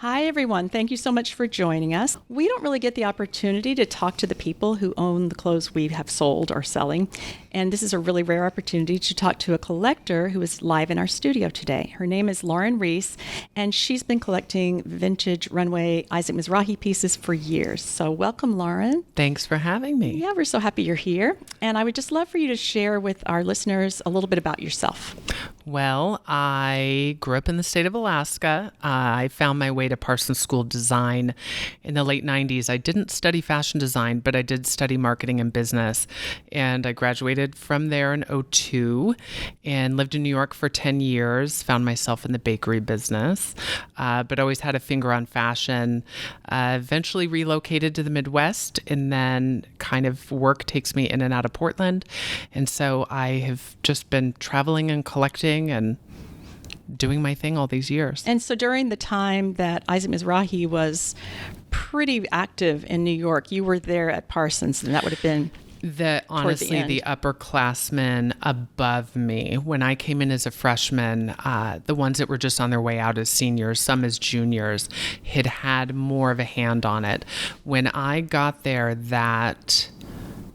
Hi, everyone. Thank you so much for joining us. We don't really get the opportunity to talk to the people who own the clothes we have sold or selling, and this is a really rare opportunity to talk to a collector who is live in our studio today. Her name is Lauren Reece, and she's been collecting vintage runway Isaac Mizrahi pieces for years. So welcome, Lauren. Thanks for having me. Yeah, we're so happy you're here, and I would just love for you to share with our listeners a little bit about yourself. Well, I grew up in the state of Alaska. I found my way to Parsons School of Design in the late 90s. I didn't study fashion design, but I did study marketing and business. And I graduated from there in 2002 and lived in New York for 10 years, found myself in the bakery business, but always had a finger on fashion. Eventually relocated to the Midwest, and then kind of work takes me in and out of Portland. And so I have just been traveling and collecting and doing my thing all these years. And so during the time that Isaac Mizrahi was pretty active in New York, you were there at Parsons, and that would have been honestly, the upperclassmen above me, when I came in as a freshman, the ones that were just on their way out as seniors, some as juniors, had more of a hand on it. When I got there that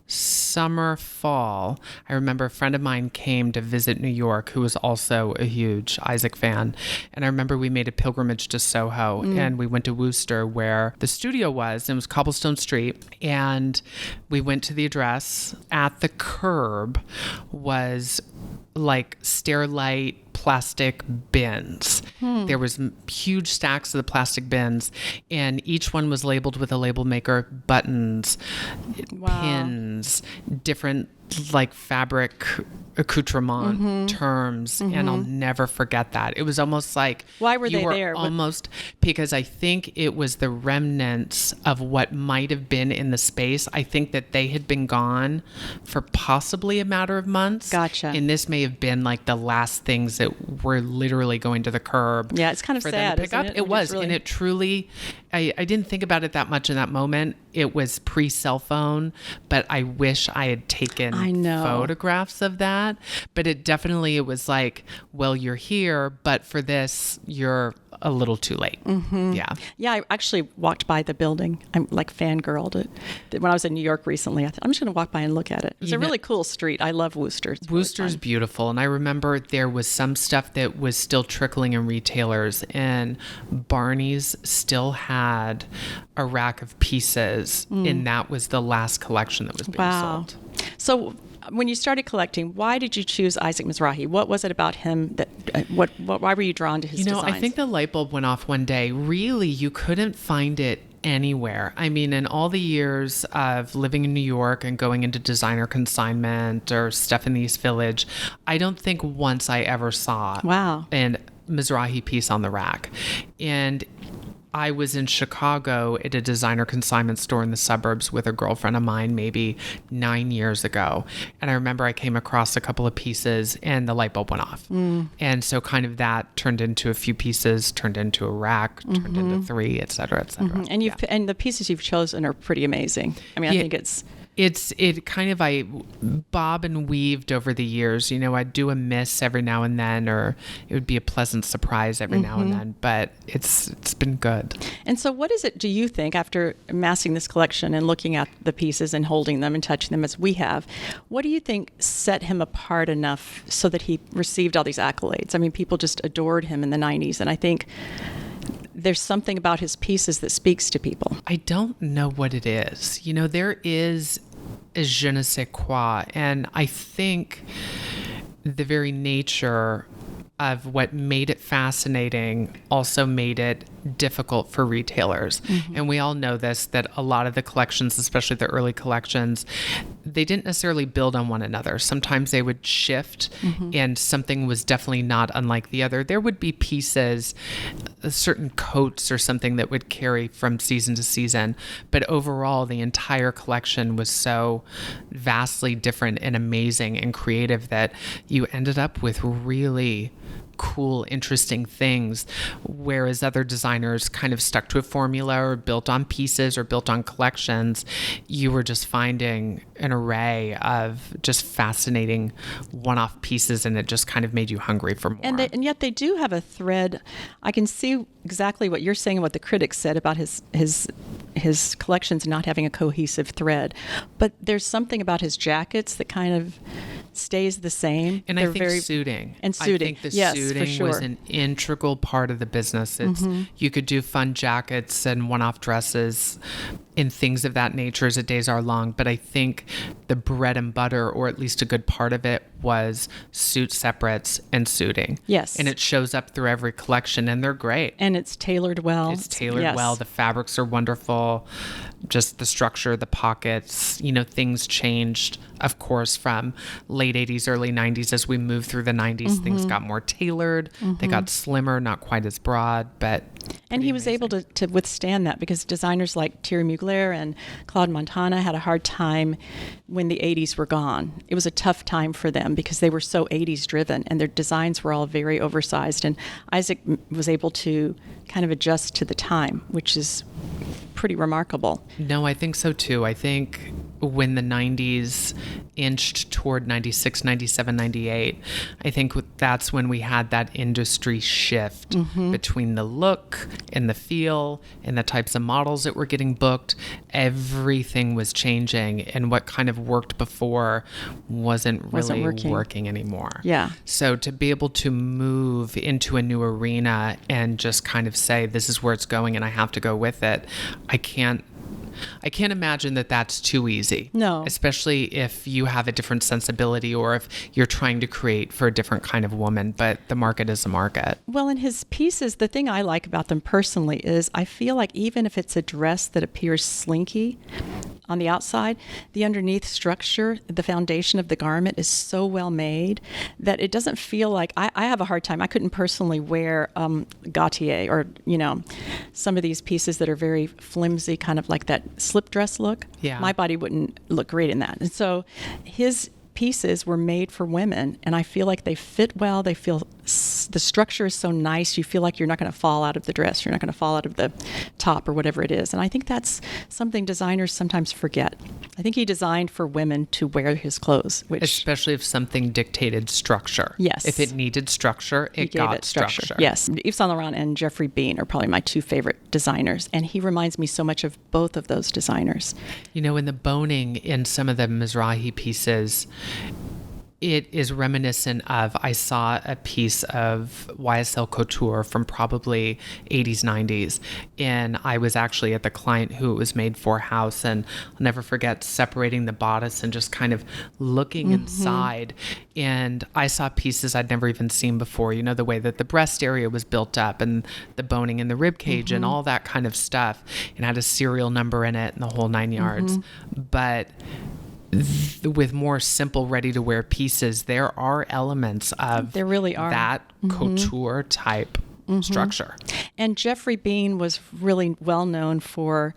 fall, I remember a friend of mine came to visit New York who was also a huge Isaac fan. And I remember we made a pilgrimage to Soho and we went to Worcester where the studio was. It was Cobblestone Street. And we went to the address. At the curb was like Stairlight plastic bins. There was huge stacks of the plastic bins, and each one was labeled with a label maker, buttons, pins, different like fabric accoutrement terms, and I'll never forget that. It was almost like, why were they there? Almost because I think it was the remnants of what might have been in the space. I think that they had been gone for possibly a matter of months. Gotcha. And this may have been like the last things that were literally going to the curb. Yeah, it's kind of for sad, them to pick up. isn't it? It was, really... and it truly, I didn't think about it that much in that moment. It was pre-cell phone, but I wish I had taken photographs of that. But it was like, well, you're here, but for this, you're a little too late. Yeah. Yeah, I actually walked by the building. I'm like fangirled it. When I was in New York recently, I thought, I'm just going to walk by and look at it. It's a really cool street. I love Worcester. Worcester's really beautiful. And I remember there was some stuff that was still trickling in retailers, and Barney's still had a rack of pieces, and that was the last collection that was being sold. So when you started collecting, why did you choose Isaac Mizrahi? What was it about him that, why were you drawn to his designs? I think the light bulb went off one day. Really, you couldn't find it anywhere. I mean, in all the years of living in New York and going into designer consignment or stuff in the East Village, I don't think once I ever saw an Mizrahi piece on the rack. And I was in Chicago at a designer consignment store in the suburbs with a girlfriend of mine maybe 9 years ago. And I remember I came across a couple of pieces and the light bulb went off. And so kind of that turned into a few pieces, turned into a rack, turned into 3, et cetera, et cetera. And and the pieces you've chosen are pretty amazing. I mean, I think I bob and weaved over the years. I'd do a miss every now and then, or it would be a pleasant surprise every now and then, but it's been good. And so what is it, do you think, after amassing this collection and looking at the pieces and holding them and touching them as we have, what do you think set him apart enough so that he received all these accolades? I mean, people just adored him in the 90s, and I think there's something about his pieces that speaks to people. I don't know what it is. There is a je ne sais quoi. And I think the very nature of what made it fascinating also made it difficult for retailers. And we all know this, that a lot of the collections, especially the early collections, they didn't necessarily build on one another. Sometimes they would shift and something was definitely not unlike the other. There would be pieces, certain coats or something that would carry from season to season. But overall, the entire collection was so vastly different and amazing and creative that you ended up with really cool, interesting things, whereas other designers kind of stuck to a formula or built on pieces or built on collections. You were just finding an array of just fascinating one-off pieces, and it just kind of made you hungry for more. And yet they do have a thread. I can see exactly what you're saying, what the critics said about his collections not having a cohesive thread. But there's something about his jackets that kind of stays the same. And They're I think suiting. And suiting. I think the yes, suiting for sure. was an integral part of the business. It's you could do fun jackets and one-off dresses and things of that nature as the days are long. But I think the bread and butter, or at least a good part of it, was suit separates and suiting. Yes. And it shows up through every collection, and they're great. And it's tailored well. It's tailored yes. well. The fabrics are wonderful. Just the structure, the pockets, things changed, of course, from late 80s, early 90s. As we moved through the 90s, things got more tailored. They got slimmer, not quite as broad, but... And he was able to withstand that, because designers like Thierry Mugler and Claude Montana had a hard time when the 80s were gone. It was a tough time for them because they were so 80s driven, and their designs were all very oversized. And Isaac was able to kind of adjust to the time, which is pretty remarkable. No, I think so too. I think when the 90s inched toward 96, 97, 98, I think that's when we had that industry shift between the look and the feel and the types of models that were getting booked. Everything was changing, and what kind of worked before wasn't really working anymore. Yeah. So to be able to move into a new arena and just kind of say, this is where it's going and I have to go with it, I can't imagine that that's too easy. No. Especially if you have a different sensibility or if you're trying to create for a different kind of woman, but the market is a market. Well, in his pieces, the thing I like about them personally is I feel like even if it's a dress that appears slinky on the outside, the underneath structure, the foundation of the garment is so well made that it doesn't feel like, I have a hard time. I couldn't personally wear Gautier or, some of these pieces that are very flimsy, kind of like that slip dress look. Yeah. My body wouldn't look great in that. And so his pieces were made for women, and I feel like they fit well. They feel the structure is so nice. You feel like you're not going to fall out of the dress. You're not going to fall out of the top or whatever it is. And I think that's something designers sometimes forget. I think he designed for women to wear his clothes, especially if something dictated structure. Yes. If it needed structure, it got structure. Yes. Yves Saint Laurent and Jeffrey Bean are probably my two favorite designers, and he reminds me so much of both of those designers. In the boning in some of the Mizrahi pieces, it is reminiscent of, I saw a piece of YSL couture from probably 80s, 90s. And I was actually at the client who it was made for house. And I'll never forget separating the bodice and just kind of looking inside. And I saw pieces I'd never even seen before. The way that the breast area was built up and the boning in the rib cage and all that kind of stuff. And had a serial number in it and the whole 9 yards. But with more simple, ready-to-wear pieces, there are elements of that couture type structure. And Jeffrey Bean was really well known for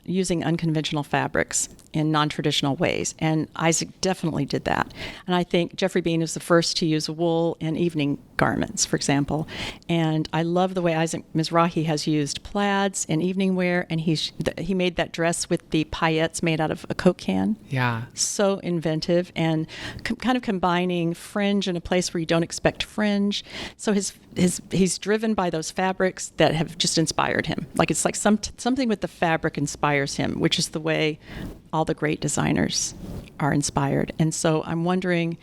using unconventional fabrics in non-traditional ways, and Isaac definitely did that. And I think Jeffrey Bean is the first to use wool in evening garments, for example. And I love the way Isaac Mizrahi has used plaids in evening wear, and he made that dress with the paillettes made out of a Coke can. Yeah. So inventive, and kind of combining fringe in a place where you don't expect fringe. So he's driven by those fabrics that have just inspired him. Like it's like something with the fabric inspires him, which is the way all the great designers are inspired. And so I'm wondering,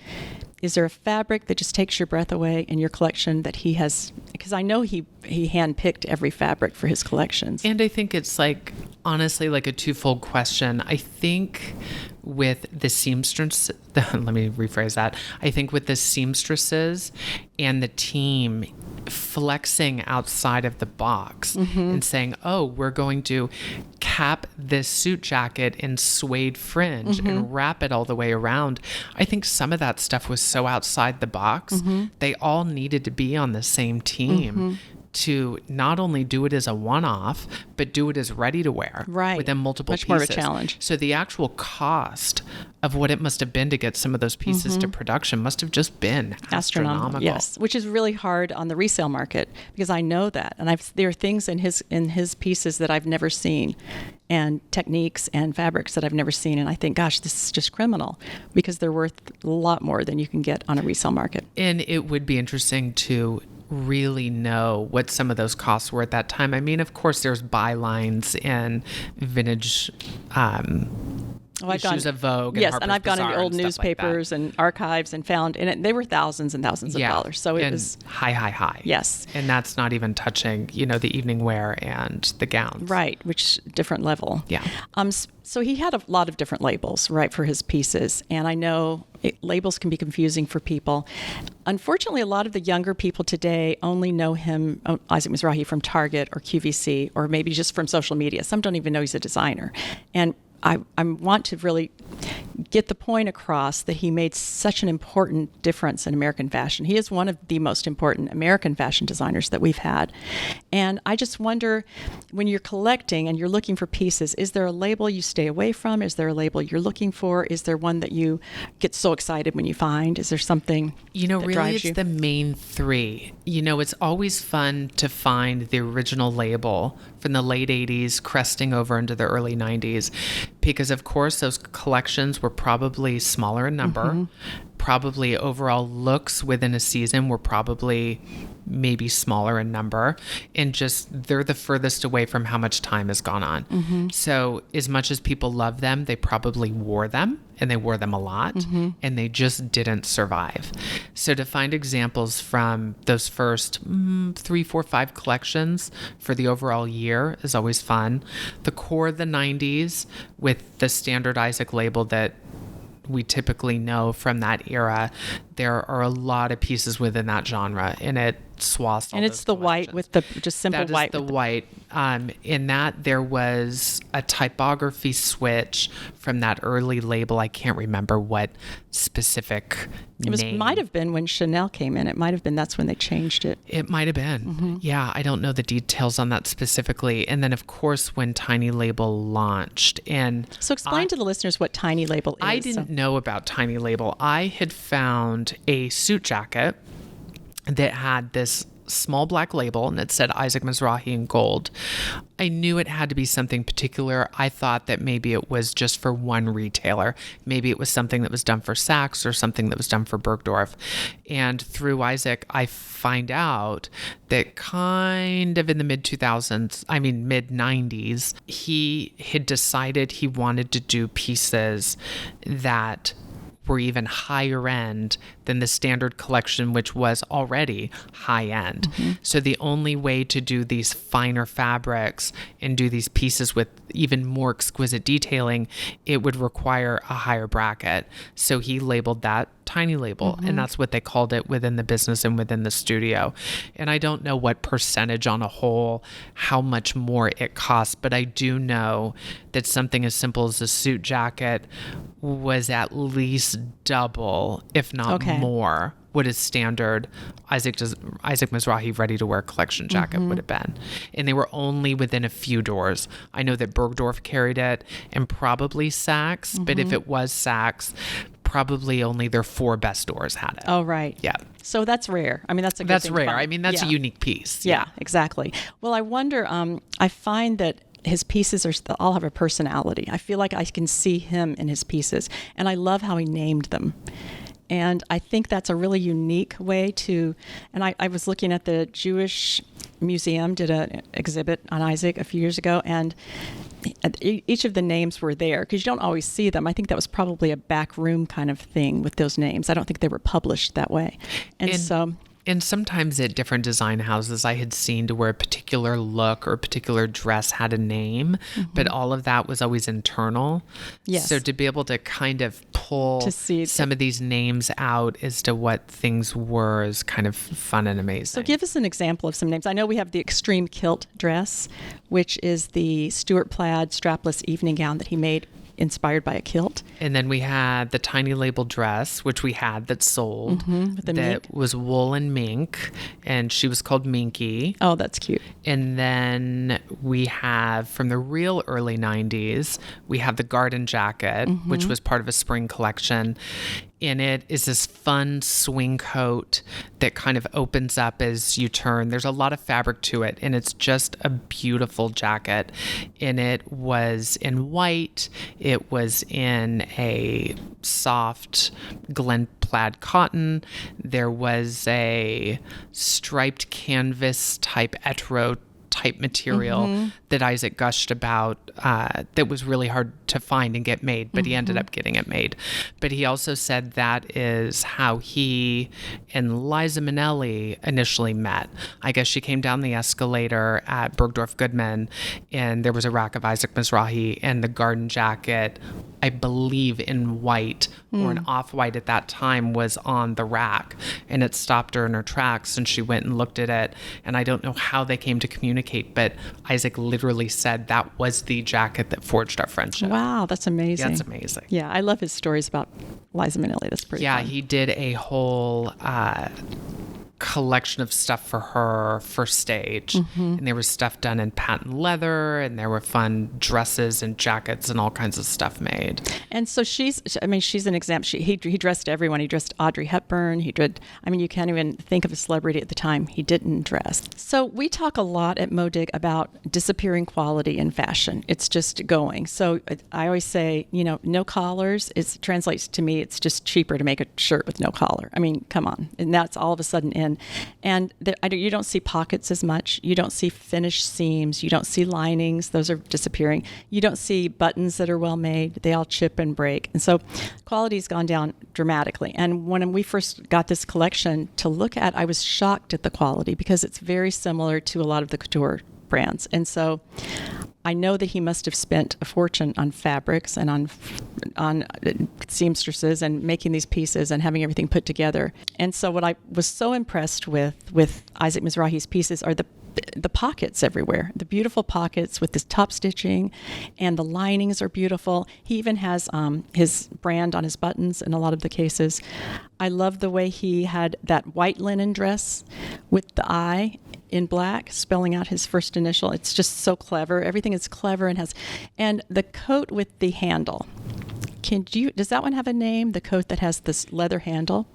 is there a fabric that just takes your breath away in your collection that he has? Because I know he handpicked every fabric for his collections. And I think it's honestly a twofold question. I think with the seamstress, let me rephrase that. I think with the seamstresses and the team flexing outside of the box and saying, oh, we're going to cap this suit jacket in suede fringe and wrap it all the way around. I think some of that stuff was so outside the box. They all needed to be on the same team to not only do it as a one-off, but do it as ready to wear within multiple Much pieces. more of a challenge. So the actual cost of what it must have been to get some of those pieces to production must have just been astronomical. Yes, which is really hard on the resale market, because I know that, and there are things in his pieces that I've never seen, and techniques and fabrics that I've never seen, and I think, gosh, this is just criminal, because they're worth a lot more than you can get on a resale market. And it would be interesting to really know what some of those costs were at that time. I mean, of course, there's bylines in vintage issues of Vogue. Yes, and and I've gone into old and newspapers and archives and found, and they were thousands and thousands of dollars. So it was high. Yes, and that's not even touching, the evening wear and the gowns. Right, which different level. Yeah. So he had a lot of different labels, right, for his pieces, and I know labels can be confusing for people. Unfortunately, a lot of the younger people today only know him, Isaac Mizrahi, from Target or QVC, or maybe just from social media. Some don't even know he's a designer, and I want to really get the point across that he made such an important difference in American fashion. He is one of the most important American fashion designers that we've had. And I just wonder, when you're collecting and you're looking for pieces, is there a label you stay away from? Is there a label you're looking for? Is there one that you get so excited when you find? Is there something that really drives you? It's the main three. It's always fun to find the original label from the late 80s cresting over into the early 90s, because of course those collections were probably smaller in number. Probably overall looks within a season were probably maybe smaller in number, and just they're the furthest away from how much time has gone on. So as much as people love them, they probably wore them, and they wore them a lot, and they just didn't survive. So to find examples from those first 3, 4, 5 collections for the overall year is always fun. The core of the 90s with the standard Isaac label that we typically know from that era, there are a lot of pieces within that genre, and it swaths all and it's those the collections. white with the just simple That is white. the white. In that there was a typography switch from that early label. I can't remember what specific name. Might have been when Chanel came in. It might have been that's when they changed it. It might have been. Yeah, I don't know the details on that specifically. And then, of course, when Tiny Label launched. And So explain to the listeners what Tiny Label is. I didn't know about Tiny Label. I had found a suit jacket that had this small black label, and it said Isaac Mizrahi in gold. I knew it had to be something particular. I thought that maybe it was just for one retailer. Maybe it was something that was done for Saks or something that was done for Bergdorf. And through Isaac, I find out that kind of in the mid-90s, he had decided he wanted to do pieces that were even higher end than the standard collection, which was already high end. So the only way to do these finer fabrics and do these pieces with even more exquisite detailing, it would require a higher bracket. So he labeled that Tiny Label, and that's what they called it within the business and within the studio. And I don't know what percentage on a whole, how much more it costs, but I do know that something as simple as a suit jacket was at least double, if not more, what a standard Isaac Mizrahi ready-to-wear collection jacket would have been. And they were only within a few doors. I know that Bergdorf carried it, and probably Saks, but if it was Saks, probably only their 4 best stores had it. Oh, right. Yeah. So that's rare. I mean, that's a good That's thing to rare. find. I mean, that's a unique piece. Yeah, exactly. Well, I wonder, I find that his pieces all have a personality. I feel like I can see him in his pieces, and I love how he named them. And I think that's a really unique way to, and I was looking at the Jewish Museum, did an exhibit on Isaac a few years ago, and each of the names were there because you don't always see them. I think that was probably a back room kind of thing with those names. I don't think they were published that way. And sometimes at different design houses, I had seen to where a particular look or a particular dress had a name, but all of that was always internal. Yes. So to be able to kind of pull some of these names out as to what things were is kind of fun and amazing. So give us an example of some names. I know we have the Extreme Kilt dress, which is the Stuart plaid strapless evening gown that he made inspired by a kilt. And then we had the tiny label dress, which we had that sold. With the that mink. was wool and mink, and she was called Minky. Oh, that's cute. And then we have, from the real early 90s, we have the garden jacket, which was part of a spring collection. In it is this fun swing coat that kind of opens up as you turn. There's a lot of fabric to it, and it's just a beautiful jacket. And it was in white. It was in a soft Glen plaid cotton. There was a striped canvas type etro type material that Isaac gushed about that was really hard to find and get made, but he ended up getting it made. But he also said that is how he and Liza Minnelli initially met. I guess she came down the escalator at Bergdorf Goodman, and there was a rack of Isaac Mizrahi, and the garden jacket, I believe in white or an off-white at that time, was on the rack, and it stopped her in her tracks, and she went and looked at it. And I don't know how they came to communicate, but Isaac literally said that was the jacket that forged our friendship. Wow, that's amazing. That's amazing. Yeah, I love his stories about Liza Minnelli. That's pretty fun. He did a whole collection of stuff for her for stage, and there was stuff done in patent leather, and there were fun dresses and jackets and all kinds of stuff made. And so she's an example. He dressed everyone. He dressed Audrey Hepburn. You can't even think of a celebrity at the time he didn't dress. So we talk a lot at Modig about disappearing quality in fashion. It's just going. So I always say, no collars. It translates to me, it's just cheaper to make a shirt with no collar. I mean, come on. And that's all of a sudden in. And you don't see pockets as much. You don't see finished seams. You don't see linings. Those are disappearing. You don't see buttons that are well made. They all chip and break. And so quality's gone down dramatically. And when we first got this collection to look at, I was shocked at the quality because it's very similar to a lot of the couture brands. And so I know that he must have spent a fortune on fabrics and on seamstresses and making these pieces and having everything put together. And so what I was so impressed with Isaac Mizrahi's pieces are the pockets everywhere, the beautiful pockets with this top stitching, and the linings are beautiful. He even has his brand on his buttons in a lot of the cases. I love the way he had that white linen dress with the I in black, spelling out his first initial. It's just so clever. Everything is clever and the coat with the handle. Does that one have a name? The coat that has this leather handle?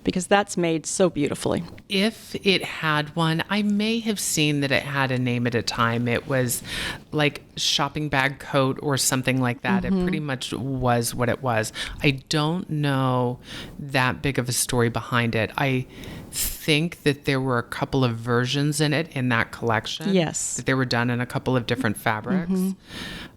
Because that's made so beautifully. If it had one, I may have seen that it had a name at a time. It was like shopping bag coat or something like that. It pretty much was what it was. I don't know that big of a story behind it. I think that there were a couple of versions in it in that collection. Yes. That they were done in a couple of different fabrics.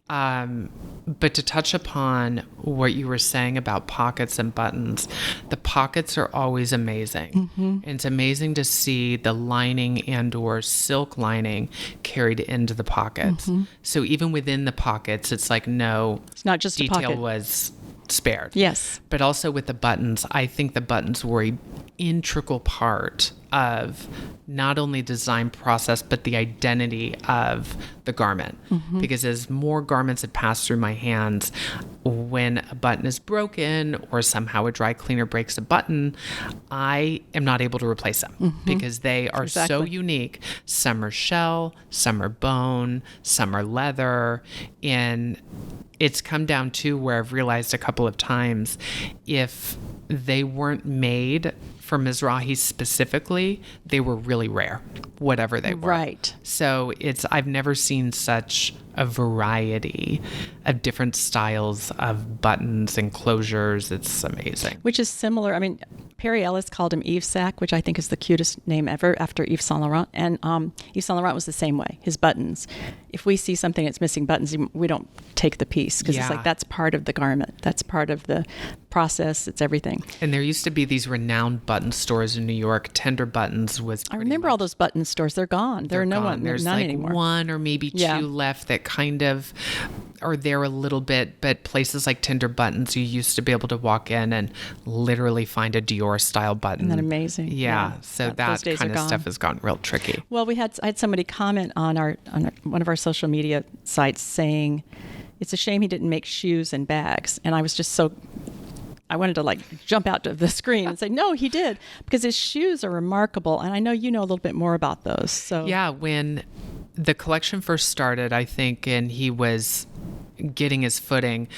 But to touch upon what you were saying about pockets and buttons, the pockets are always amazing. And it's amazing to see the lining and or silk lining carried into the pockets. So even within the pockets, it's like it's not just detail a pocket. Was spared. Yes. But also with the buttons, I think the buttons were an integral part of not only design process, but the identity of the garment. Because as more garments had passed through my hands, when a button is broken or somehow a dry cleaner breaks a button, I am not able to replace them because they are so unique. Some are shell, some are bone, some are leather. And it's come down to where I've realized a couple of times, if they weren't made for Mizrahi specifically, they were really rare, whatever they were. Right. So I've never seen such a variety of different styles of buttons and closures. It's amazing. Which is similar. I mean, Perry Ellis called him Yves Sac, which I think is the cutest name ever after Yves Saint Laurent. And Yves Saint Laurent was the same way. His buttons. If we see something that's missing buttons, we don't take the piece because it's like that's part of the garment. That's part of the process. It's everything. And there used to be these renowned button stores in New York. Tender Buttons was. I remember all those button stores. They're gone. There are no one. There's none like anymore. One or maybe two left that kind of are there a little bit, but places like Tender Buttons, you used to be able to walk in and literally find a Dior style button. Isn't that amazing? Yeah. So that kind of stuff has gotten real tricky. Well, I had somebody comment on one of our social media sites saying, It's a shame he didn't make shoes and bags. And I was just I wanted to like jump out to the screen and say, no, he did, because his shoes are remarkable. And I know you know a little bit more about those. So yeah, when the collection first started, I think, and he was getting his footing,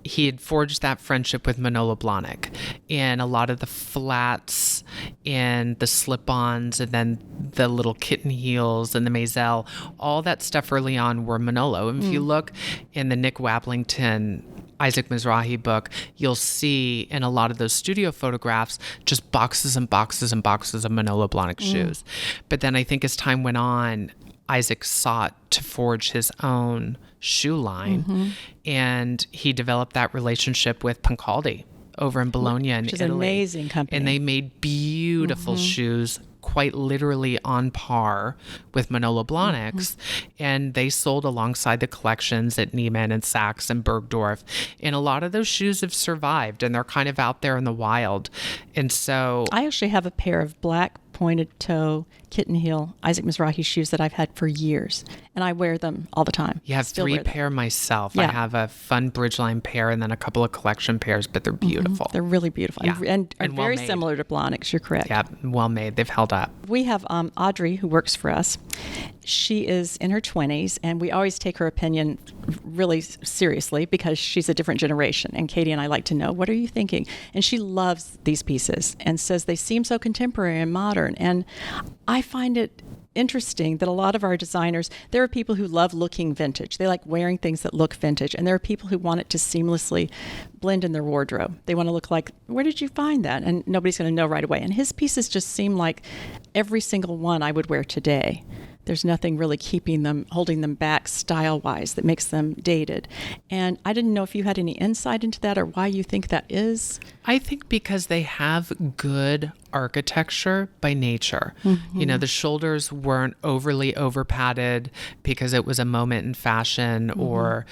he had forged that friendship with Manolo Blahnik, and a lot of the flats and the slip-ons and then the little kitten heels and the Maisel, all that stuff early on were Manolo. And if you look in the Nick Wablington Isaac Mizrahi book, you'll see in a lot of those studio photographs just boxes and boxes and boxes of Manolo Blahnik shoes. But then I think as time went on, Isaac sought to forge his own shoe line, and he developed that relationship with Pancaldi over in Bologna in which is Italy. an amazing company. And they made beautiful shoes, quite literally on par with Manolo Blahnik's, and they sold alongside the collections at Neiman and Saks and Bergdorf. And a lot of those shoes have survived, and they're kind of out there in the wild. And so I actually have a pair of black pointed toe kitten heel Isaac Mizrahi shoes that I've had for years, and I wear them all the time. you have Still three wear them. pair myself. Yeah. I have a fun Bridgeline pair and then a couple of collection pairs, but they're beautiful. They're really beautiful, Yeah. and are And very well-made. similar to Blahnik's. You're correct. Yeah, well made. They've held up. We have Audrey, who works for us. She is in her 20s, and we always take her opinion really seriously because she's a different generation. And Katie and I like to know, what are you thinking? And she loves these pieces and says they seem so contemporary and modern. And I find it interesting that a lot of our designers, there are people who love looking vintage. They like wearing things that look vintage. And there are people who want it to seamlessly blend in their wardrobe. They want to look like, where did you find that? And nobody's going to know right away. And his pieces just seem like every single one I would wear today. There's nothing really keeping them, holding them back style-wise that makes them dated. And I didn't know if you had any insight into that or why you think that is. I think because they have good architecture by nature. You know, the shoulders weren't overly over padded because it was a moment in fashion, or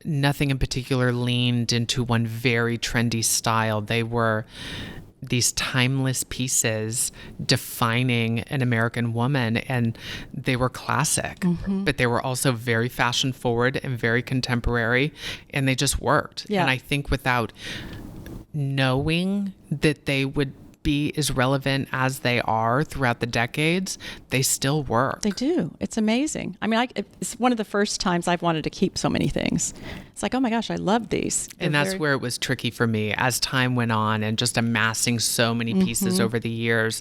nothing in particular leaned into one very trendy style. They were these timeless pieces defining an American woman, and they were classic, but they were also very fashion forward and very contemporary, and they just worked. Yeah. And I think without knowing that they would be as relevant as they are throughout the decades, they still work. They do. It's amazing. I mean, it's one of the first times I've wanted to keep so many things. It's like, oh my gosh, I love these. And that's where it was tricky for me as time went on and just amassing so many pieces over the years.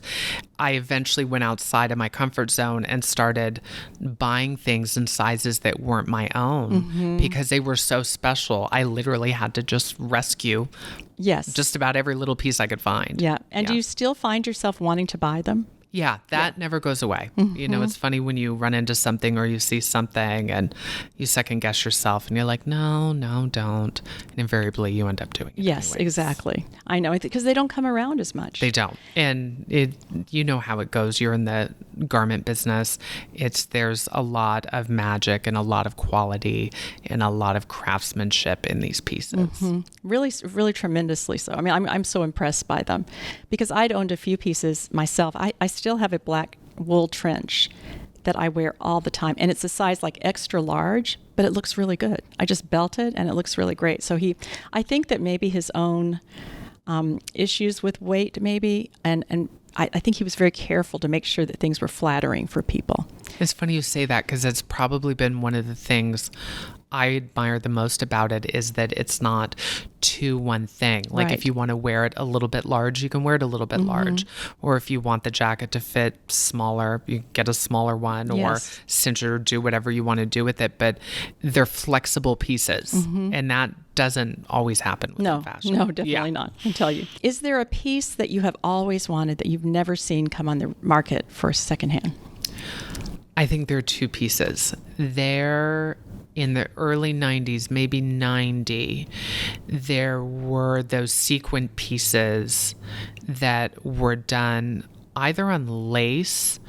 I eventually went outside of my comfort zone and started buying things in sizes that weren't my own because they were so special. I literally had to just rescue just about every little piece I could find. Yeah. And do you still find yourself wanting to buy them? Yeah, that never goes away. You know, it's funny when you run into something or you see something and you second guess yourself and you're like, no, don't. And invariably you end up doing it. Yes, anyways. exactly. I know, because they don't come around as much. They don't. And you know how it goes. You're in the garment business. There's a lot of magic and a lot of quality and a lot of craftsmanship in these pieces. Really, really tremendously so. I mean, I'm so impressed by them because I'd owned a few pieces myself. I still have a black wool trench that I wear all the time, and it's a size like extra large, but it looks really good. I just belt it and it looks really great. So I think that maybe his own issues with weight maybe, and I think he was very careful to make sure that things were flattering for people. It's funny you say that because it's probably been one of the things I admire the most about it is that it's not to one thing. Like Right. if you want to wear it a little bit large, you can wear it a little bit large. Or if you want the jacket to fit smaller, you get a smaller one or Yes. cinch it or do whatever you want to do with it. But they're flexible pieces. And that doesn't always happen with fashion. No, definitely not. I can tell you. Is there a piece that you have always wanted that you've never seen come on the market for secondhand? I think there are two pieces. There, in the early 90s, maybe 90, there were those sequin pieces that were done either on lace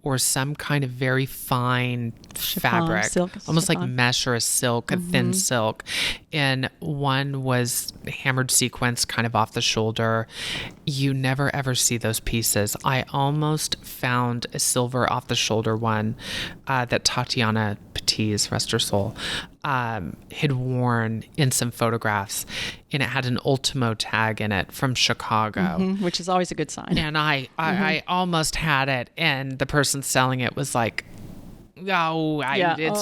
or some kind of very fine fabric, silk, almost like chiffon. mesh or a silk, a thin silk. And one was hammered sequence kind of off the shoulder. You never ever see those pieces. I almost found a silver off the shoulder one that Tatiana Patiz, rest her soul, had worn in some photographs, and it had an Ultimo tag in it from Chicago, which is always a good sign. And I almost had it, and the person selling it was like, it's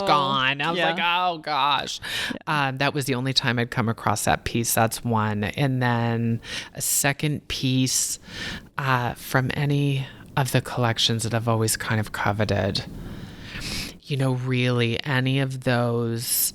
gone. I was like, oh gosh. That was the only time I'd come across that piece. That's one. And then a second piece from any of the collections that I've always kind of coveted. Really any of those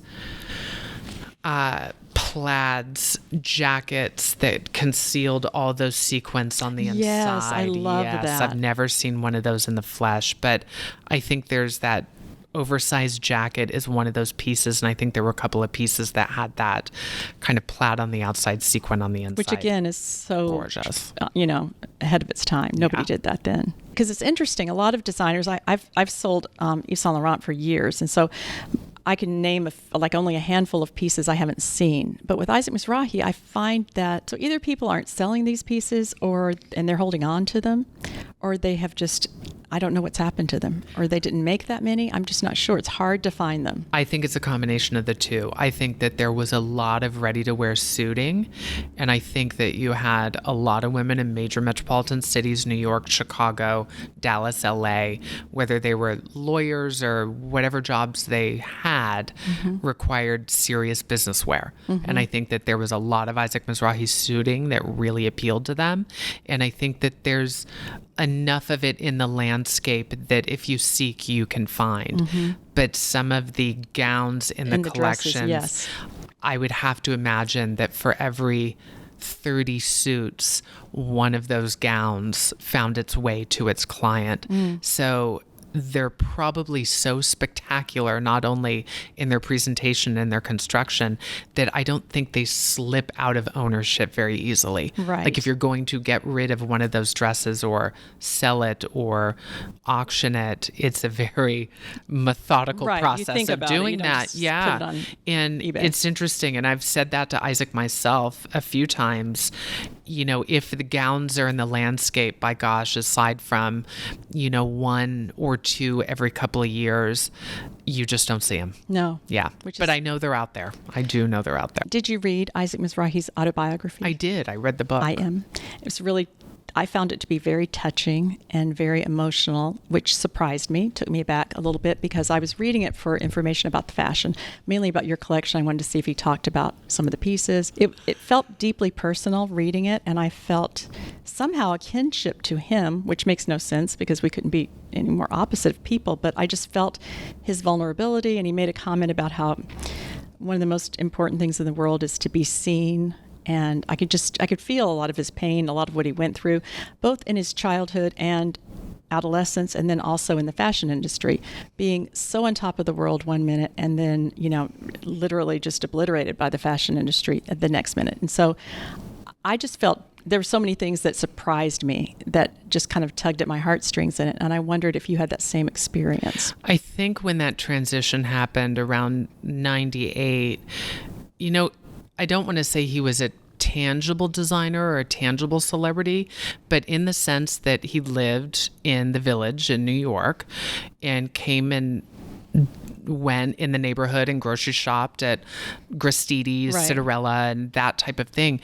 plaids, jackets that concealed all those sequins on the inside. Yes, I love that. I've never seen one of those in the flesh, but I think there's that oversized jacket is one of those pieces, and I think there were a couple of pieces that had that kind of plaid on the outside, sequin on the inside. Which again is so gorgeous. Ahead of its time. Nobody did that then. Because it's interesting. A lot of designers, I've sold Yves Saint Laurent for years, and so I can name only a handful of pieces I haven't seen. But with Isaac Mizrahi, I find that so either people aren't selling these pieces, and they're holding on to them, or they have just, I don't know what's happened to them, or they didn't make that many. I'm just not sure. It's hard to find them. I think it's a combination of the two. I think that there was a lot of ready-to-wear suiting, and I think that you had a lot of women in major metropolitan cities, New York, Chicago, Dallas, LA, whether they were lawyers or whatever jobs they had, required serious business wear. And I think that there was a lot of Isaac Mizrahi suiting that really appealed to them. And I think that there's enough of it in the landscape that if you seek, you can find. But some of the gowns in the collections, dresses, yes. I would have to imagine that for every 30 suits, one of those gowns found its way to its client. So they're probably so spectacular, not only in their presentation and their construction, that I don't think they slip out of ownership very easily. Right. Like if you're going to get rid of one of those dresses or sell it or auction it, it's a very methodical process of doing that. Yeah. And eBay. It's interesting. And I've said that to Isaac myself a few times. If the gowns are in the landscape, by gosh, aside from, one or two every couple of years, you just don't see them. No. Yeah. But I know they're out there. I do know they're out there. Did you read Isaac Mizrahi's autobiography? I did. I read the book. I found it to be very touching and very emotional, which surprised me, took me back a little bit because I was reading it for information about the fashion, mainly about your collection. I wanted to see if he talked about some of the pieces. It felt deeply personal reading it, and I felt somehow a kinship to him, which makes no sense because we couldn't be any more opposite of people, but I just felt his vulnerability, and he made a comment about how one of the most important things in the world is to be seen. And I could feel a lot of his pain, a lot of what he went through, both in his childhood and adolescence, and then also in the fashion industry, being so on top of the world one minute and then, literally just obliterated by the fashion industry the next minute. And so I just felt there were so many things that surprised me that just kind of tugged at my heartstrings in it. And I wondered if you had that same experience. I think when that transition happened around 98, I don't want to say he was a tangible designer or a tangible celebrity, but in the sense that he lived in the Village in New York and came and went in the neighborhood and grocery shopped at Gristides, right. Citarella, and that type of thing.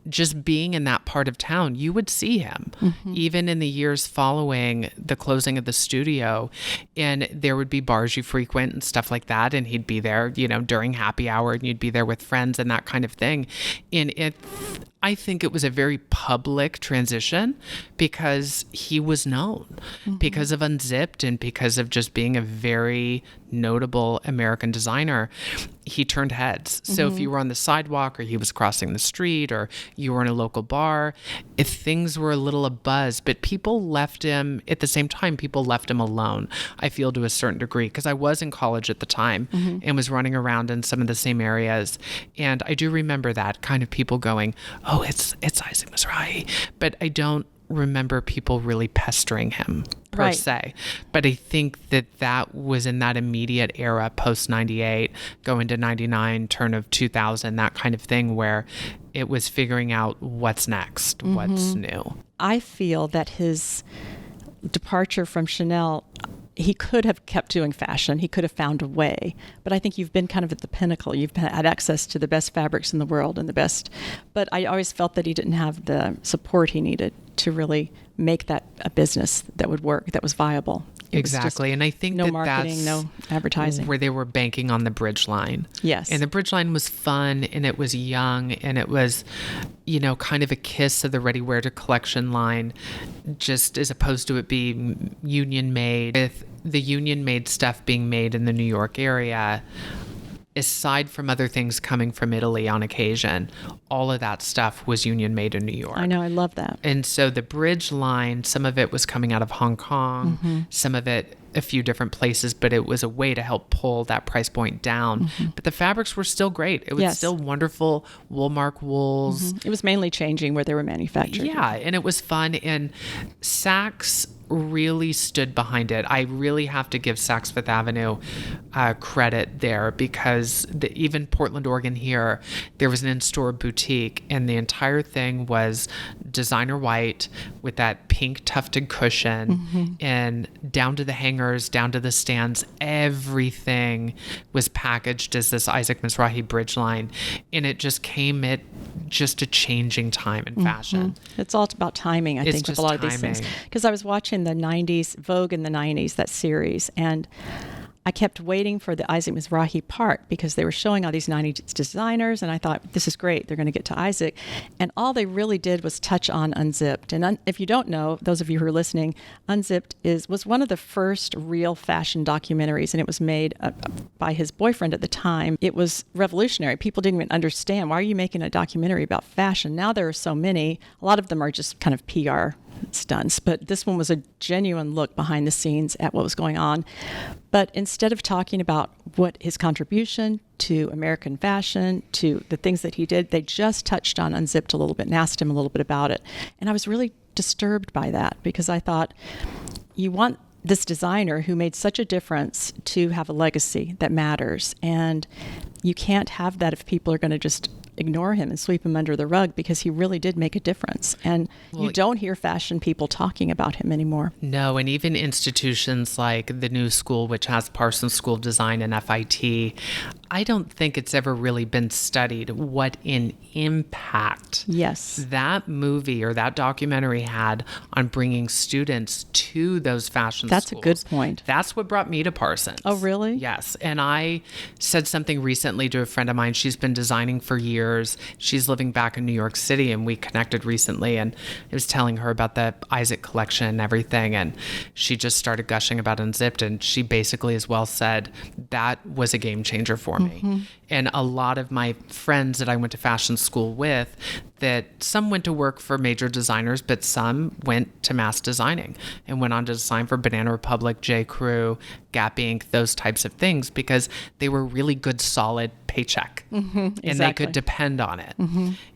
Just being in that part of town, you would see him, even in the years following the closing of the studio. And there would be bars you frequent and stuff like that. And he'd be there, during happy hour, and you'd be there with friends and that kind of thing. And I think it was a very public transition because he was known because of Unzipped and because of just being a very notable American designer. He turned heads. So if you were on the sidewalk or he was crossing the street or you were in a local bar, if things were a little abuzz, but people left him, at the same time, people left him alone, I feel, to a certain degree, because I was in college at the time and was running around in some of the same areas. And I do remember that kind of people going, oh, it's Isaac Mizrahi. But I don't remember people really pestering him per se. But I think that was in that immediate era, post 98, going to 99, turn of 2000, that kind of thing, where it was figuring out what's next, what's new. I feel that his departure from Chanel, he could have kept doing fashion. He could have found a way. But I think you've been kind of at the pinnacle. You've had access to the best fabrics in the world and the best. But I always felt that he didn't have the support he needed to really make that a business that would work, that was viable. Exactly. And I think no marketing, no advertising. Where they were banking on the bridge line. Yes. And the bridge line was fun, and it was young, and it was, kind of a kiss of the ready-wear-to collection line, just as opposed to it being union made. With the union made stuff being made in the New York area, aside from other things coming from Italy on occasion, all of that stuff was union made in New York. I know, I love that. And so the bridge line, some of it was coming out of Hong Kong, some of it a few different places, but it was a way to help pull that price point down. But the fabrics were still great. It was still wonderful Woolmark wools. It was mainly changing where they were manufactured. Yeah, and it was fun. And Saks really stood behind it. I really have to give Saks Fifth Avenue credit there, because even Portland, Oregon here, there was an in-store boutique, and the entire thing was designer white with that pink tufted cushion, and down to the hangers, down to the stands, everything was packaged as this Isaac Mizrahi bridge line, and it just came at just a changing time in fashion. It's all about timing, I think, with a lot of these things. Because I was watching the 90s, Vogue in the 90s, that series, and I kept waiting for the Isaac Mizrahi part, because they were showing all these 90s designers, and I thought, this is great, they're going to get to Isaac. And all they really did was touch on Unzipped. And if you don't know, those of you who are listening, Unzipped was one of the first real fashion documentaries, and it was made by his boyfriend at the time. It was revolutionary. People didn't even understand, why are you making a documentary about fashion? Now there are so many. A lot of them are just kind of PR stunts, but this one was a genuine look behind the scenes at what was going on. But instead of talking about what his contribution to American fashion, to the things that he did, they just touched on Unzipped a little bit and asked him a little bit about it. And I was really disturbed by that, because I thought, you want this designer who made such a difference to have a legacy that matters. And you can't have that if people are going to just ignore him and sweep him under the rug, because he really did make a difference. And you don't hear fashion people talking about him anymore. No, and even institutions like the New School, which has Parsons School of Design and FIT, I don't think it's ever really been studied what an impact that movie or that documentary had on bringing students to those fashion schools. That's a good point. That's what brought me to Parsons. Oh, really? Yes. And I said something recently to a friend of mine. She's been designing for years. She's living back in New York City, and we connected recently, and I was telling her about the Isaac collection and everything, and she just started gushing about Unzipped, and she basically as well said that was a game changer for me. And a lot of my friends that I went to fashion school with, that some went to work for major designers, but some went to mass designing and went on to design for Banana Republic, J. Crew, Gap Inc., those types of things, because they were really good, solid paycheck, and they could depend on it.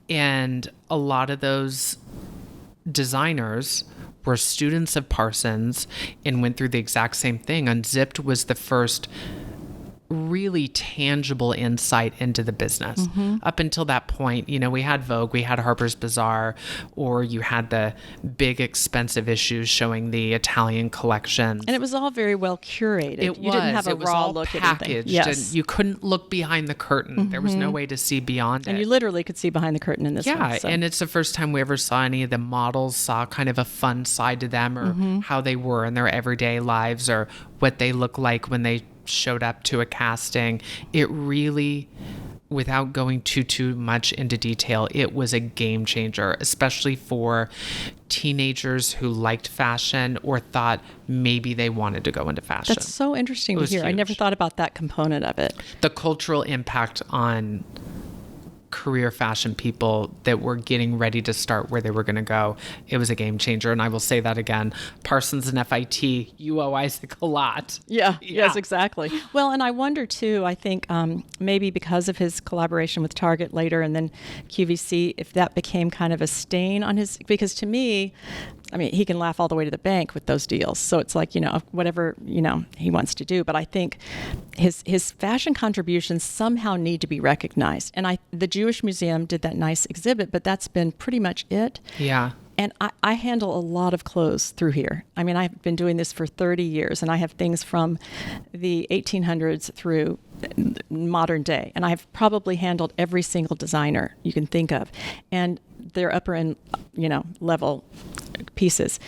And a lot of those designers were students of Parsons and went through the exact same thing. Unzipped was the first really tangible insight into the business. Up until that point, we had Vogue, we had Harper's Bazaar, or you had the big expensive issues showing the Italian collections. And it was all very well curated. You didn't have a raw look at anything. Yes. And you couldn't look behind the curtain. There was no way to see beyond it. And you literally could see behind the curtain in this one. Yeah, and it's the first time we ever saw any of the models, saw kind of a fun side to them, or how they were in their everyday lives, or what they look like when they showed up to a casting. It really, without going too much into detail, it was a game changer, especially for teenagers who liked fashion or thought maybe they wanted to go into fashion. That's so interesting to hear. Huge. I never thought about that component of it. The cultural impact on career fashion people that were getting ready to start where they were going to go, it was a game changer. And I will say that again, Parsons and FIT, you owe Isaac a lot. Yeah. Yes, exactly. Well, and I wonder too, I think maybe because of his collaboration with Target later and then QVC, if that became kind of a stain on his, because to me, I mean, he can laugh all the way to the bank with those deals. So it's like, whatever, he wants to do. But I think his fashion contributions somehow need to be recognized. And the Jewish Museum did that nice exhibit, but that's been pretty much it. Yeah. And I handle a lot of clothes through here. I mean, I've been doing this for 30 years, and I have things from the 1800s through modern day. And I've probably handled every single designer you can think of. And they're upper end, level pieces.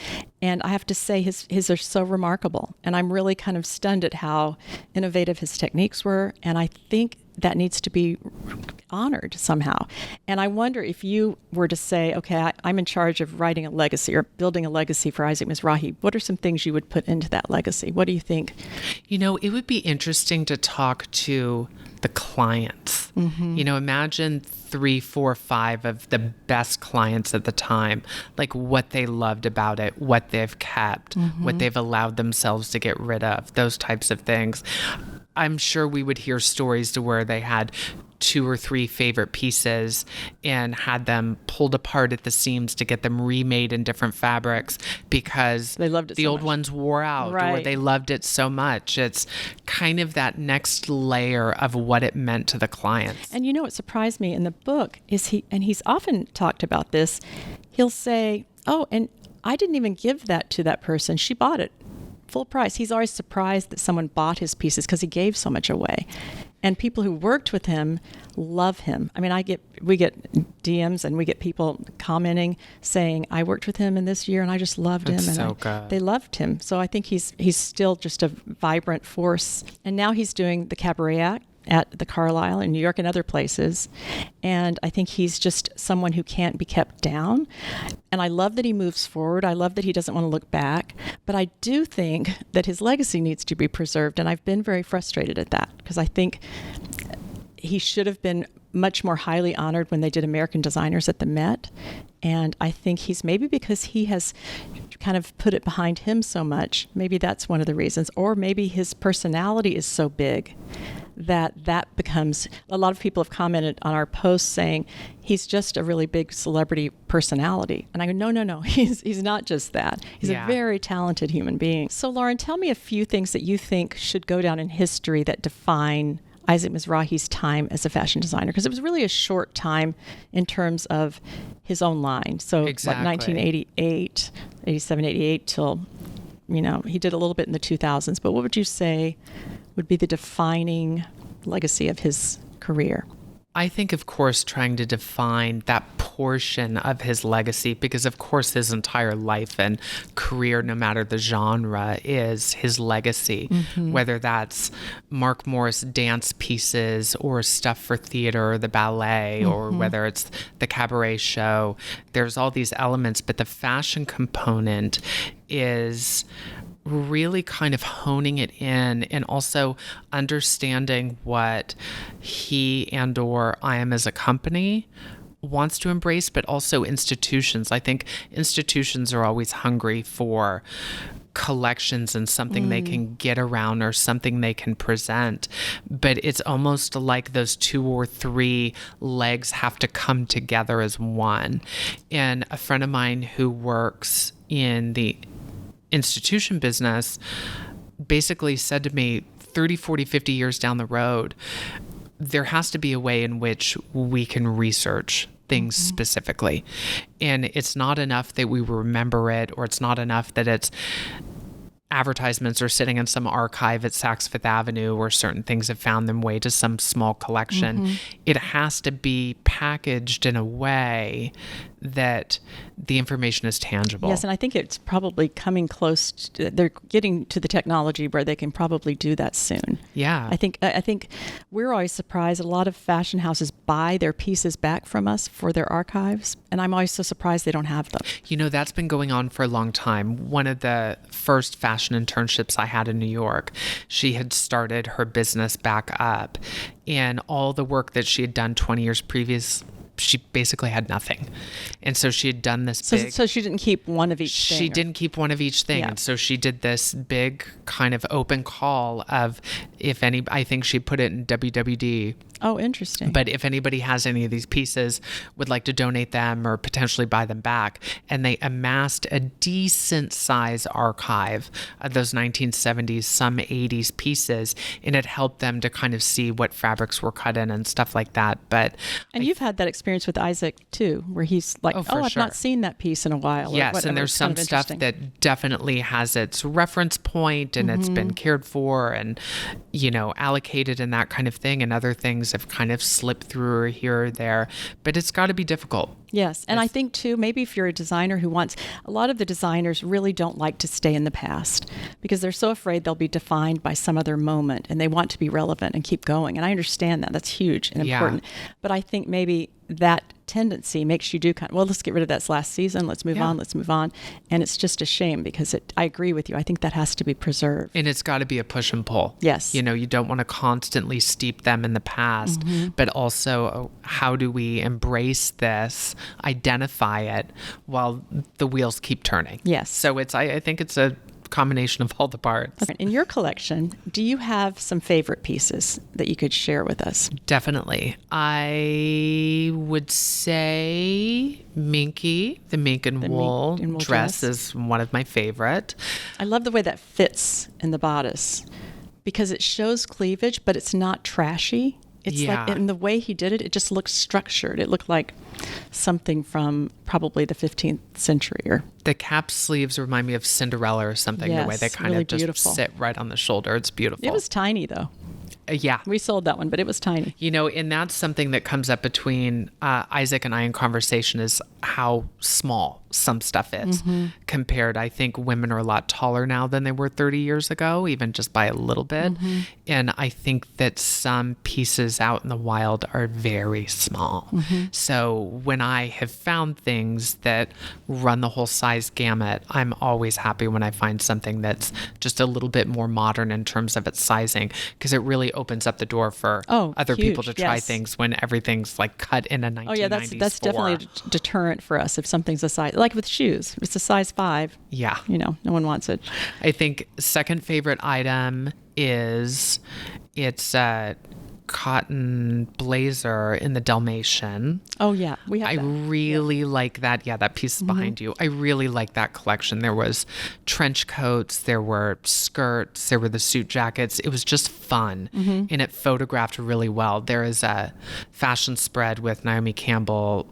And I have to say his are so remarkable. And I'm really kind of stunned at how innovative his techniques were. And I think that needs to be honored somehow. And I wonder if you were to say, okay, I'm in charge of writing a legacy or building a legacy for Isaac Mizrahi, what are some things you would put into that legacy? What do you think? It would be interesting to talk to the clients. Mm-hmm. Imagine 3, 4, 5 of the best clients at the time, like what they loved about it, what they've kept, what they've allowed themselves to get rid of, those types of things. I'm sure we would hear stories to where they had 2 or 3 favorite pieces and had them pulled apart at the seams to get them remade in different fabrics because they loved it the old ones wore out, or they loved it so much. It's kind of that next layer of what it meant to the clients. And what surprised me in the book is he's often talked about this. He'll say, "Oh, and I didn't even give that to that person. She bought it full price." He's always surprised that someone bought his pieces because he gave so much away. And people who worked with him love him. I mean, we get DMs and we get people commenting saying, "I worked with him in this year and I just loved him." That's and so good. They loved him. So I think he's still just a vibrant force. And now he's doing the Cabaret Act at the Carlisle in New York and other places. And I think he's just someone who can't be kept down. And I love that he moves forward. I love that he doesn't want to look back. But I do think that his legacy needs to be preserved. And I've been very frustrated at that because I think he should have been much more highly honored when they did American Designers at the Met. And I think he's maybe because he has kind of put it behind him so much, maybe that's one of the reasons. Or maybe his personality is so big that becomes, a lot of people have commented on our posts saying he's just a really big celebrity personality. And I go, no, he's not just that. He's a very talented human being. So Lauren, tell me a few things that you think should go down in history that define Isaac Mizrahi's time as a fashion designer, because it was really a short time in terms of his own line. So exactly. Like 1988, 87, 88 till, he did a little bit in the 2000s. But what would you say would be the defining legacy of his career? I think, of course, trying to define that portion of his legacy, because, of course, his entire life and career, no matter the genre, is his legacy, whether that's Mark Morris dance pieces or stuff for theater or the ballet, or whether it's the cabaret show. There's all these elements, but the fashion component is really kind of honing it in and also understanding what he and or I am as a company wants to embrace, but also institutions. I think institutions are always hungry for collections and something they can get around or something they can present, but it's almost like those 2 or 3 legs have to come together as one. And a friend of mine who works in the institution business basically said to me 30, 40, 50 years down the road, there has to be a way in which we can research things specifically. And it's not enough that we remember it, or it's not enough that it's advertisements are sitting in some archive at Saks Fifth Avenue where certain things have found their way to some small collection. It has to be packaged in a way that the information is tangible. Yes, and I think it's probably coming close to, they're getting to the technology where they can probably do that soon. Yeah. I think we're always surprised. A lot of fashion houses buy their pieces back from us for their archives, and I'm always so surprised they don't have them. That's been going on for a long time. One of the first fashion internships I had in New York, she had started her business back up, and all the work that she had done 20 years previous, she basically had nothing. And so she had done this big... So she didn't keep one of each thing? She didn't keep one of each thing. Yeah. And so she did this big kind of open call of, I think she put it in WWD. Oh, interesting. But if anybody has any of these pieces, would like to donate them or potentially buy them back. And they amassed a decent size archive of those 1970s, some 80s pieces. And it helped them to kind of see what fabrics were cut in and stuff like that. And you've had that experience experience with Isaac too, where he's like, I've sure. not seen that piece in a while. or Yes, whatever. and there's It's kind some of stuff interesting. that definitely has its reference point and it's been cared for and, allocated and that kind of thing. And other things have kind of slipped through here or there. But it's got to be difficult. Yes. And I think, too, maybe if you're a designer who wants, a lot of the designers really don't like to stay in the past because they're so afraid they'll be defined by some other moment and they want to be relevant and keep going. And I understand that. That's huge and important. But I think maybe that tendency makes you do let's get rid of that last season. Let's move on. And it's just a shame because I agree with you. I think that has to be preserved. And it's got to be a push and pull. Yes. You don't want to constantly steep them in the past, but also how do we embrace this, identify it while the wheels keep turning? Yes. So I think it's a combination of all the parts. In your collection, do you have some favorite pieces that you could share with us? Definitely. I would say Minky, the mink and wool dress is one of my favorite. I love the way that fits in the bodice because it shows cleavage, but it's not trashy. It's like, in the way he did it, it just looked structured. It looked like something from probably the 15th century. The cap sleeves remind me of Cinderella or something, the way they kind really of just beautiful. sit right on the shoulder. It's beautiful. It was tiny, though. Yeah. We sold that one, but it was tiny. And that's something that comes up between Isaac and I in conversation is how small some stuff is compared. I think women are a lot taller now than they were 30 years ago, even just by a little bit. And I think that some pieces out in the wild are very small. So when I have found things that run the whole size gamut, I'm always happy when I find something that's just a little bit more modern in terms of its sizing, because it really opens up the door for other people to try things when everything's like cut in a 1994. Oh, yeah, that's definitely a deterrent for us if something's a size, like with shoes. If it's a size 5. Yeah. No one wants it. I think second favorite item is it's a cotton blazer in the Dalmatian. Oh, yeah. We have I that. really like that. Yeah, that piece is behind you. I really like that collection. There was trench coats, there were skirts, there were the suit jackets. It was just fun, and it photographed really well. There is a fashion spread with Naomi Campbell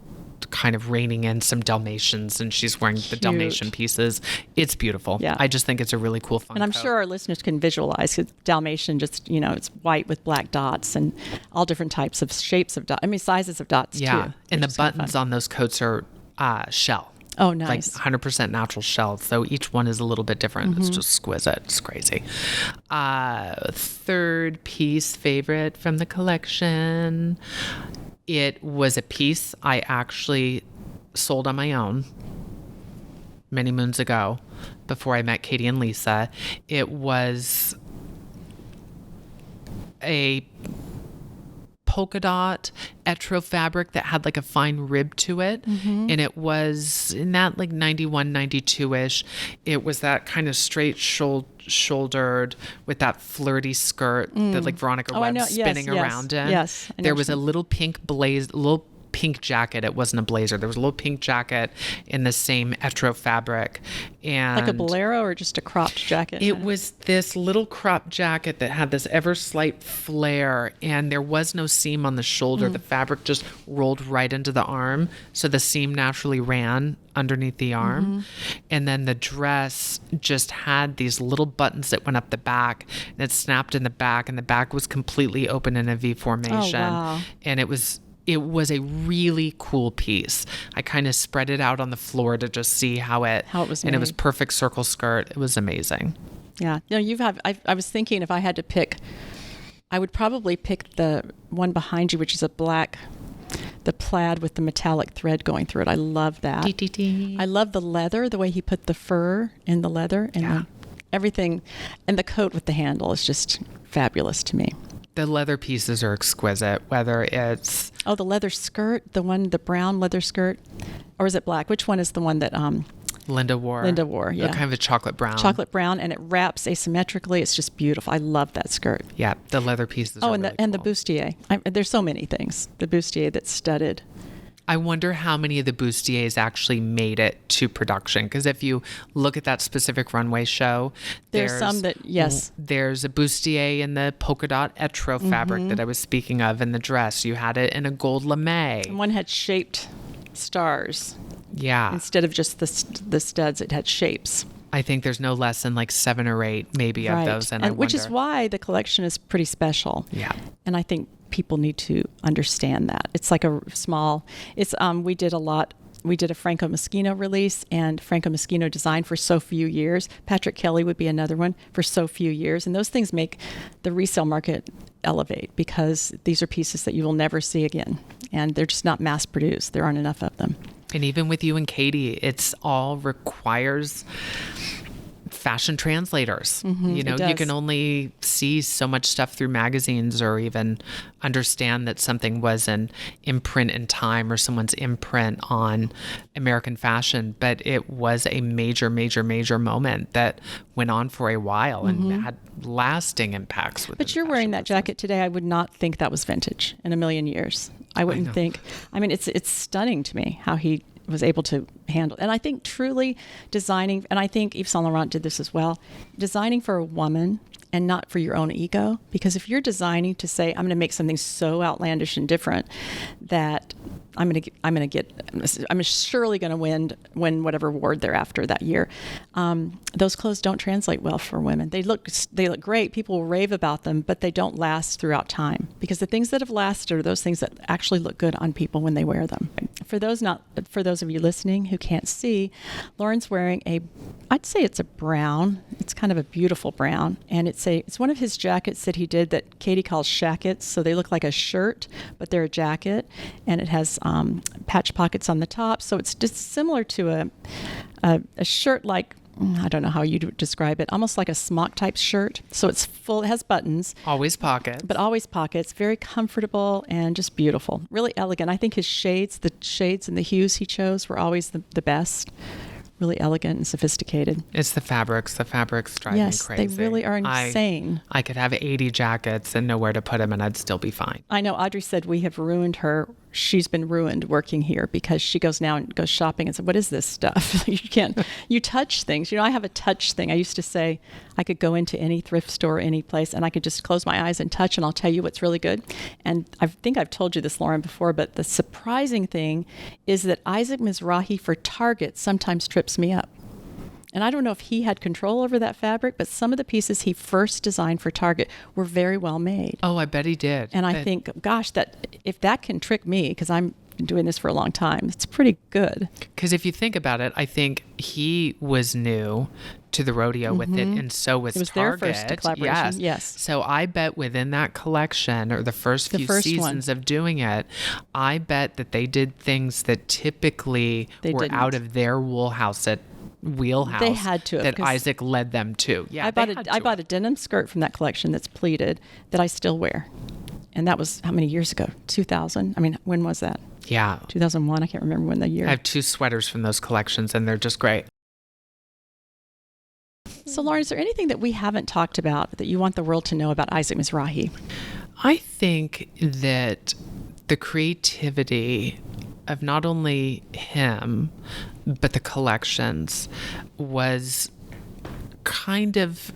kind of reining in some Dalmatians, and she's wearing the Dalmatian pieces. It's beautiful. Yeah. I just think it's a really cool fun And I'm coat. sure our listeners can visualize because Dalmatian just, it's white with black dots and all different types of shapes of dots. I mean, sizes of dots, too. And the which is kind of buttons fun. on those coats are shell. Oh, nice. Like 100% natural shell. So each one is a little bit different. It's just exquisite. It's crazy. Third piece favorite from the collection. It was a piece I actually sold on my own many moons ago before I met Katie and Lisa. It was a polka dot etro fabric that had like a fine rib to it. And it was in that like 91, 92-ish. It was that kind of straight shouldered with that flirty skirt that like Veronica Webb's spinning around in. Yes. There was a little pink pink jacket. It wasn't a blazer. There was a little pink jacket in the same etro fabric. And like a bolero or just a cropped jacket? it was this little crop jacket that had this ever slight flare, and there was no seam on the shoulder. The fabric just rolled right into the arm, so the seam naturally ran underneath the arm. And then the dress just had these little buttons that went up the back, and it snapped in the back, and the back was completely open in a V formation. Oh, wow. And it was a really cool piece. I kind of spread it out on the floor to just see how it was and it was made. perfect circle skirt. It was amazing. Yeah. I was thinking if I had to pick, I would probably pick the one behind you, which is the plaid with the metallic thread going through it. I love that. I love the leather, the way he put the fur in the leather and everything. And the coat with the handle is just fabulous to me. The leather pieces are exquisite, whether it's... Oh, the leather skirt, the brown leather skirt. Or is it black? Which one is the one that Linda wore. Yeah. Kind of a chocolate brown. Chocolate brown, and it wraps asymmetrically. It's just beautiful. I love that skirt. Yeah, the leather pieces Oh, are and really and the cool. bustier. There's so many things. The bustier that's studded. I wonder how many of the bustiers actually made it to production. Because if you look at that specific runway show, There's some that, yes. There's a bustier in the polka dot etro fabric that I was speaking of in the dress. You had it in a gold lame. And one had shaped stars. Yeah. Instead of just the studs, it had shapes. I think there's no less than like 7 or 8 maybe of those. And which is why the collection is pretty special. Yeah. And I think people need to understand that. It's like a small, we did a Franco Moschino release, and Franco Moschino designed for so few years. Patrick Kelly would be another one for so few years. And those things make the resale market elevate, because these are pieces that you will never see again. And they're just not mass produced. There aren't enough of them. And even with you and Katie, it's all requires fashion translators. You can only see so much stuff through magazines, or even understand that something was an imprint in time or someone's imprint on American fashion. But it was a major, major, major moment that went on for a while and had lasting impacts. But you're wearing that jacket today. I would not think that was vintage in a million years. I wouldn't think. I mean, it's stunning to me how he was able to handle. And I think truly designing, and I think Yves Saint Laurent did this as well, designing for a woman and not for your own ego. Because if you're designing to say, I'm going to make something so outlandish and different that I'm surely going to win whatever award they're after that year. Those clothes don't translate well for women. They look great. People will rave about them, but they don't last throughout time, because the things that have lasted are those things that actually look good on people when they wear them. For those of you listening who can't see, Lauren's wearing I'd say it's a brown. It's kind of a beautiful brown, and it's one of his jackets that he did that Katie calls shackets. So they look like a shirt, but they're a jacket, and it has patch pockets on the top. So it's just similar to a shirt, like, I don't know how you describe it, almost like a smock type shirt. So it's full, it has buttons. Always pockets. But always pockets. Very comfortable and just beautiful. Really elegant. I think the shades and the hues he chose were always the best. Really elegant and sophisticated. It's the fabrics. The fabrics drive me crazy. Yes, they really are insane. I could have 80 jackets and nowhere to put them, and I'd still be fine. I know Audrey said we have ruined her. She's been ruined working here, because she goes shopping and says, what is this stuff? You touch things. I have a touch thing. I used to say I could go into any thrift store, any place, and I could just close my eyes and touch, and I'll tell you what's really good. And I think I've told you this, Lauren, before, but the surprising thing is that Isaac Mizrahi for Target sometimes trips me up. And I don't know if he had control over that fabric, but some of the pieces he first designed for Target were very well made. Oh, I bet he did. And I think, gosh, if that can trick me, because I'm doing this for a long time, it's pretty good. Because if you think about it, I think he was new to the rodeo with it, and so was Target. It was their first collaboration. Yes. So I bet within that collection, or the first few seasons of doing it, I bet that they did things that typically were out of their wheelhouse. They had to have, that Isaac led them to. Yeah, I bought a denim skirt from that collection that's pleated that I still wear. And that was how many years ago? 2000? I mean, when was that? Yeah. 2001? I can't remember when the year. I have 2 sweaters from those collections, and they're just great. So, Lauren, is there anything that we haven't talked about that you want the world to know about Isaac Mizrahi? I think that the creativity of not only him, but the collections was kind of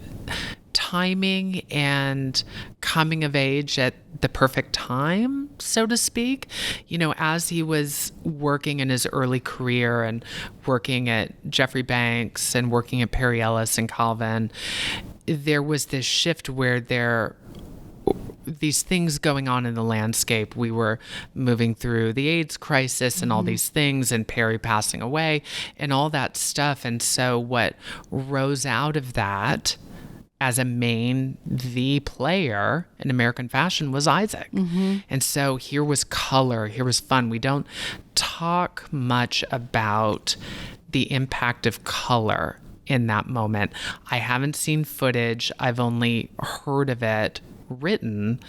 timing and coming of age at the perfect time, so to speak. As he was working in his early career and working at Jeffrey Banks and working at Perry Ellis and Calvin, there was this shift where these things going on in the landscape. We were moving through the AIDS crisis and all these things, and Perry passing away and all that stuff. And so what rose out of that as the player in American fashion was Isaac. And so here was color, here was fun. We don't talk much about the impact of color in that moment. I haven't seen footage. I've only heard of it written.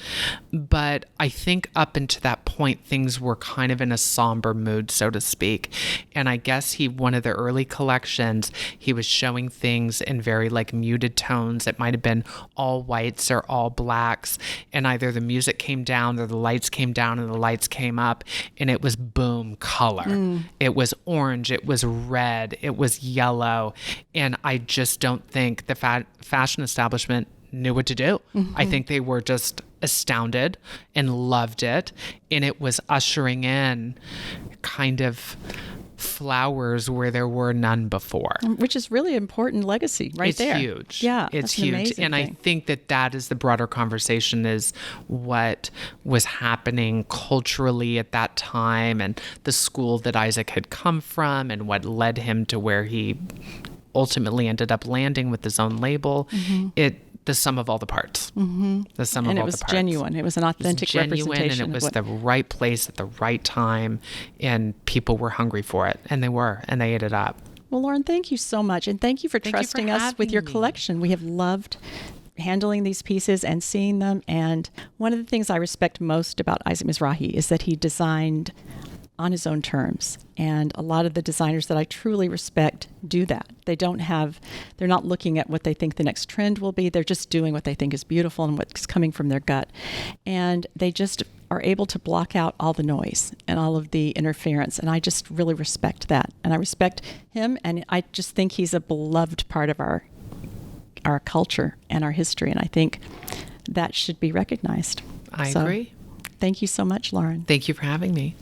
But I think up until that point, things were kind of in a somber mood, so to speak. And I guess one of the early collections, he was showing things in very like muted tones. It might have been all whites or all blacks. And either the music came down or the lights came down and the lights came up. And it was boom, color. It was orange. It was red. It was yellow. And I just don't think the fashion establishment knew what to do. I think they were just astounded and loved it. And it was ushering in kind of flowers where there were none before. Which is really important legacy there. It's huge. Yeah. It's huge. And I think that is the broader conversation, is what was happening culturally at that time and the school that Isaac had come from and what led him to where he ultimately ended up landing with his own label. The sum of all the parts. The sum of all the parts. And it was genuine. It was an authentic representation. And it was the right place at the right time. And people were hungry for it. And they were. And they ate it up. Well, Lauren, thank you so much. And thank you for trusting us with your collection. We have loved handling these pieces and seeing them. And one of the things I respect most about Isaac Mizrahi is that he designed on his own terms. And a lot of the designers that I truly respect do that. They're not looking at what they think the next trend will be. They're just doing what they think is beautiful and what's coming from their gut. And they just are able to block out all the noise and all of the interference. And I just really respect that. And I respect him. And I just think he's a beloved part of our culture and our history. And I think that should be recognized. I agree. Thank you so much, Lauren. Thank you for having me.